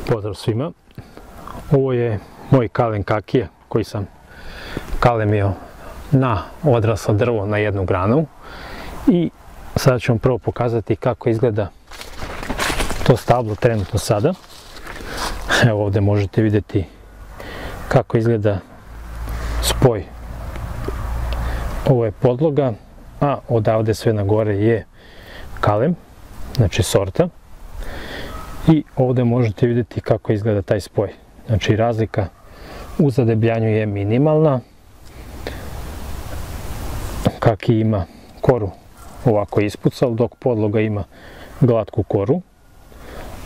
Pozdrav svima. Ovo je moj kalen kakije koji sam kalemio na odraslo drvo na jednu granu. I sada ću vam prvo pokazati kako izgleda to stablo trenutno sada. Evo ovdje možete vidjeti kako izgleda spoj. Ovo je podloga, a odavde sve na gore je kalem, znači sorta. I ovdje možete vidjeti kako izgleda taj spoj. Znači razlika u zadebljanju je minimalna. Kaki ima koru ovako ispucal, dok podloga ima glatku koru.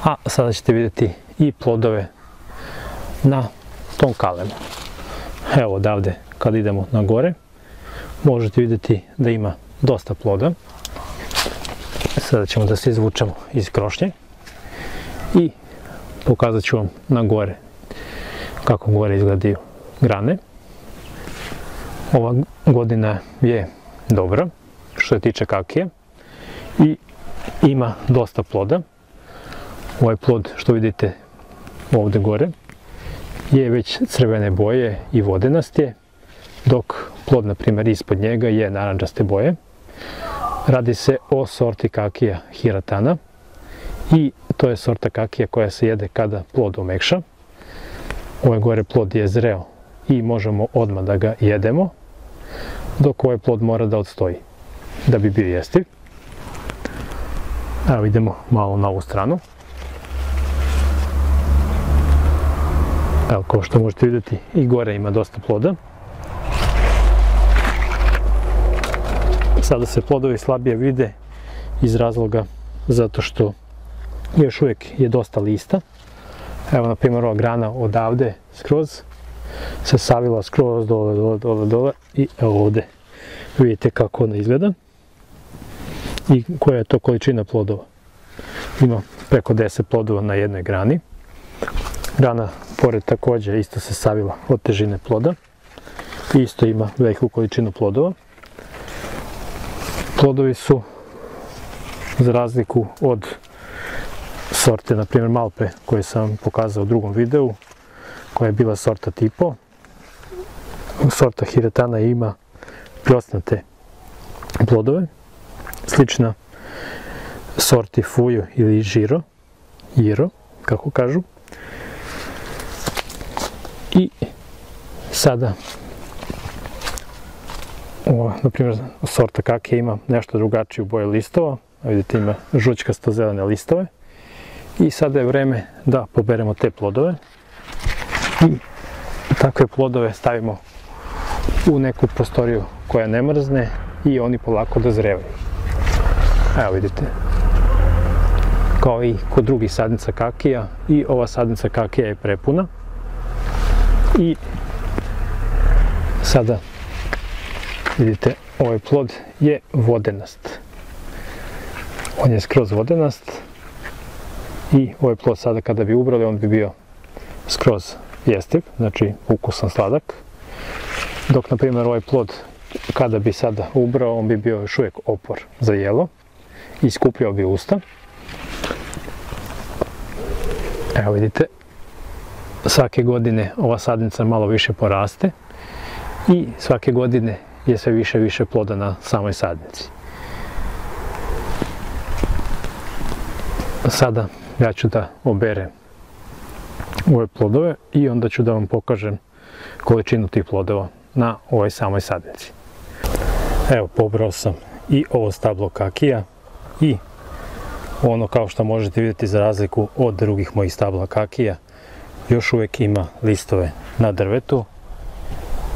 A sada ćete vidjeti i plodove na tom kalemu. Evo odavde kad idemo na gore možete vidjeti da ima dosta ploda. Sada ćemo da se izvučemo iz krošnje i pokazat ću vam na gore kako gore izgledaju grane. Ova godina je dobra što se tiče kakije i ima dosta ploda. Ovaj plod što vidite ovdje gore je već crvene boje i vodenast je, dok plod na primjer ispod njega je narandžaste boje. Radi se o sorti kakija Hiratana i to je sorta kakija koja se jede kada plod omekša. Ovaj gore plod je zreo i možemo odmah da ga jedemo, dok ovaj plod mora da odstoji da bi bio jestiv. Evo idemo malo na ovu stranu. Evo kao što možete vidjeti i gore ima dosta ploda. Sada se plodovi slabije vide iz razloga zato što još uvijek je dosta lista. Evo na primjer ova grana odavde skroz se savila skroz dole i evo ovdje vidite kako ona izgleda i koja je to količina plodova. Ima preko 10 plodova na jednoj grani. Grana pored također isto se savila od težine ploda i isto ima veliku količinu plodova. Plodovi su, za razliku od sorte, na primjer Malpe, koje sam pokazao u drugom videu, koja je bila sorta Tipo. Sorta Hiratana ima pljosnate plodove, slična sorti Fuju ili Jiro, kako kažu. I sada na primjer sorta kakije ima nešto drugačiju boju listova, vidite ima žućkasto zelene listove. I sada je vreme da poberemo te plodove i takve plodove stavimo u neku prostoriju koja ne mrzne i oni polako dozrevaju. Evo vidite, kao i kod drugih sadnica kakija, i ova sadnica kakija je prepuna. I sada vidite, ovaj plod je vodenast. On je skroz vodenast i ovaj plod sada kada bi ubrali on bi bio skroz jestiv, znači ukusan, sladak. Dok na primjer ovaj plod kada bi sada ubrao on bi bio još uvijek opor za jelo i skupljao bi usta. Evo vidite, svake godine ova sadnica malo više poraste i svake godine je sve više i više ploda na samoj sadnici. Sada ja ću da oberem ove plodove i onda ću da vam pokažem količinu tih plodova na ovoj samoj sadnici. Evo pobrao sam i ovo stablo kakija i ono, kao što možete vidjeti, za razliku od drugih mojih stabla kakija, još uvijek ima listove na drvetu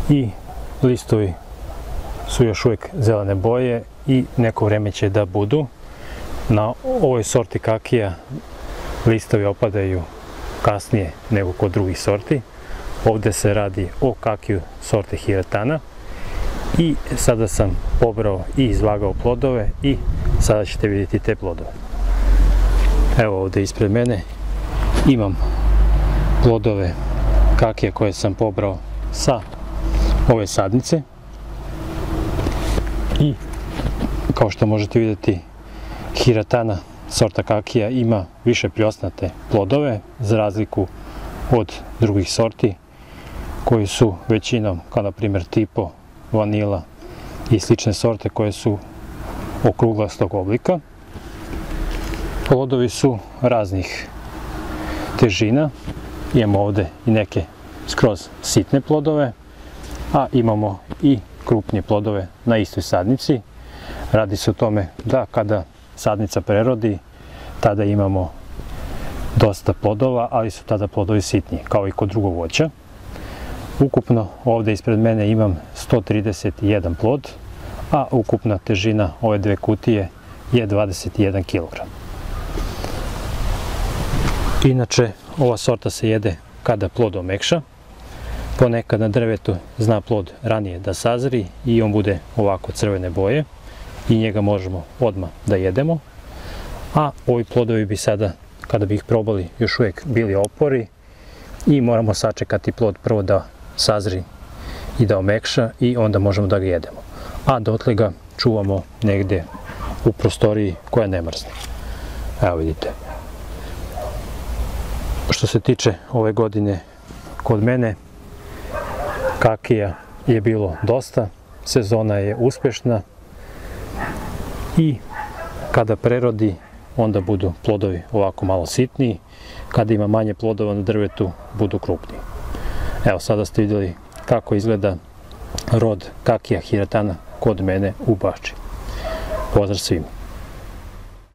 i listovi su još uvijek zelene boje i neko vrijeme će da budu. Na ovoj sorti kakija listovi opadaju kasnije nego kod drugih sorti. Ovdje se radi o kakiju sorte Hiratana i sada sam pobrao i izvagao plodove i sada ćete vidjeti te plodove. Evo ovdje ispred mene imam plodove kakije koje sam pobrao sa ove sadnice i kao što možete vidjeti Hiratana sorta kakija ima više pljosnate plodove, za razliku od drugih sorti koji su većinom, kao na primjer tipo, vanila i slične sorte koje su okruglastog oblika. Plodovi su raznih težina, imamo ovdje i neke skroz sitne plodove, a imamo i krupnije plodove na istoj sadnici. Radi se o tome da kada sadnica prerodi, tada imamo dosta plodova, ali su tada plodovi sitniji, kao i kod drugog voća. Ukupno ovdje ispred mene imam 131 plod, a ukupna težina ove dve kutije je 21 kg. Inače, ova sorta se jede kada plod omekša. Ponekad na drvetu zna plod ranije da sazri i on bude ovako crvene boje i njega možemo odmah da jedemo. A ovi plodovi bi sada, kada bi ih probali, još uvijek bili opori i moramo sačekati plod prvo da sazri i da omekša i onda možemo da ga jedemo. A dotle ga čuvamo negdje u prostoriji koja ne mrzne. Evo vidite. Što se tiče ove godine kod mene, kakija je bilo dosta, sezona je uspješna i kada prerodi onda budu plodovi ovako malo sitniji, kada ima manje plodova na drvetu budu krupniji. Evo, sada ste vidjeli kako izgleda rod kakija hiratana kod mene u Bački. Pozdrav svima!